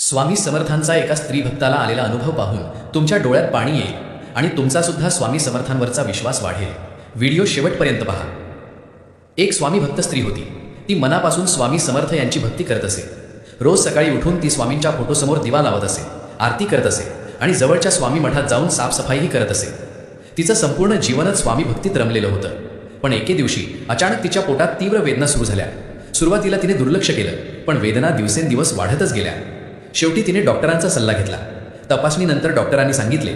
स्वामी समर्थांचा एका स्त्री भक्ताला आलेला अनुभव पाहून तुमच्या डोळ्यात पाणी येईल आणि तुमचा सुद्धा स्वामी समर्थांवरचा विश्वास वाढेल। व्हिडिओ शेवटपर्यंत पहा। एक स्वामी भक्त स्त्री होती। ती मनापासून स्वामी समर्थ यांची भक्ती करत असे। रोज सकाळी उठून ती स्वामींच्या फोटोसमोर दिवा लावत असे, आरती करत असे आणि जवळच्या स्वामी मठात जाऊन साफसफाईही करत असे। तिचं संपूर्ण जीवनच स्वामी भक्तीत रमलेलं होतं। पण एके दिवशी अचानक तिच्या पोटात तीव्र वेदना सुरू झाल्या। सुरुवातीला तिने दुर्लक्ष केलं, पण वेदना दिवसेंदिवस वाढतच गेल्या। शेवटी तिने डॉक्टरांचा सल्ला घेतला। तपासणीनंतर डॉक्टरांनी सांगितले,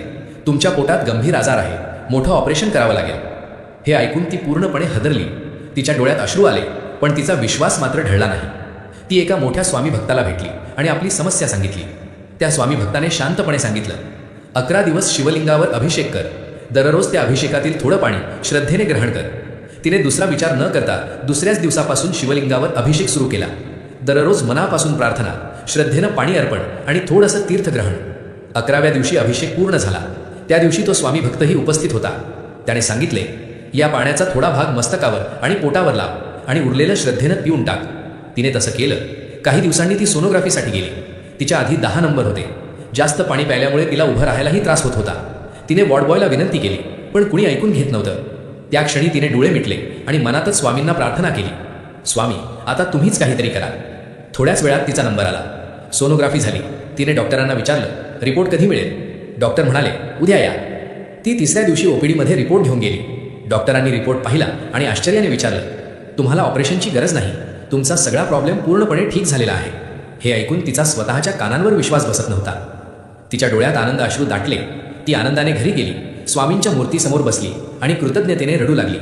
तुमच्या पोटात गंभीर आजार आहे, मोठं ऑपरेशन करावं लागेल। हे ऐकून ती पूर्णपणे हदरली। तिच्या डोळ्यात अश्रू आले, पण तिचा विश्वास मात्र ढळला नाही। ती एका मोठ्या स्वामी भक्ताला भेटली आणि आपली समस्या सांगितली। त्या स्वामी भक्ताने शांतपणे सांगितलं, 11 दिवस शिवलिंगावर अभिषेक कर। दररोज त्या अभिषेकातील थोडं पाणी श्रद्धेने ग्रहण कर। तिने दुसरा विचार न करता दुसऱ्याच दिवसापासून शिवलिंगावर अभिषेक सुरू केला। दररोज मनापासून प्रार्थना, श्रद्धेनं पाणी अर्पण आणि थोडंसं तीर्थग्रहण। 11व्या दिवशी अभिषेक पूर्ण झाला। त्या दिवशी तो स्वामी भक्तही उपस्थित होता। त्याने सांगितले, या पाण्याचा थोडा भाग मस्तकावर आणि पोटावर लाव आणि उरलेलं श्रद्धेनं पिऊन टाक। तिने तसं केलं। काही दिवसांनी ती सोनोग्राफीसाठी गेली। तिच्या आधी 10 नंबर होते। जास्त पाणी प्यायल्यामुळे तिला उभं राहायलाही त्रास होत होता। तिने वॉर्डबॉयला विनंती केली, पण कुणी ऐकून घेत नव्हतं। त्या क्षणी तिने डोळे मिटले आणि मनातच स्वामींना प्रार्थना केली, स्वामी आता तुम्हीच काहीतरी करा। थोड्याच वेळात तिचा नंबर आला। सोनोग्राफी झाली। तिने डॉक्टरांना विचारलं, रिपोर्ट कधी मिळेल? डॉक्टर म्हणाले, उद्या या। ती तिसऱ्या दिवशी ओपीडीमध्ये रिपोर्ट घेऊन गेली। डॉक्टरांनी रिपोर्ट पाहिला आणि आश्चर्याने विचारलं, तुम्हाला ऑपरेशनची गरज नाही, तुमचा सगळा प्रॉब्लेम पूर्णपणे ठीक झालेला आहे। हे ऐकून तिचा स्वतःच्या कानांवर विश्वास बसत नव्हता। तिच्या डोळ्यात आनंद अश्रू दाटले। ती आनंदाने घरी गेली, स्वामींच्या मूर्तीसमोर बसली आणि कृतज्ञतेने रडू लागली।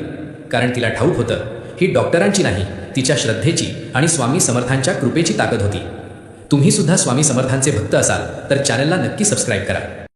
कारण तिला ठाऊक होतं, ही डॉक्टरांची नाही, तिच्या श्रद्धेची आणि स्वामी समर्थांच्या कृपेची ताकद होती। तुम्ही सुद्धा स्वामी समर्थांचे भक्त असाल तर चॅनलला नक्की सबस्क्राईब करा।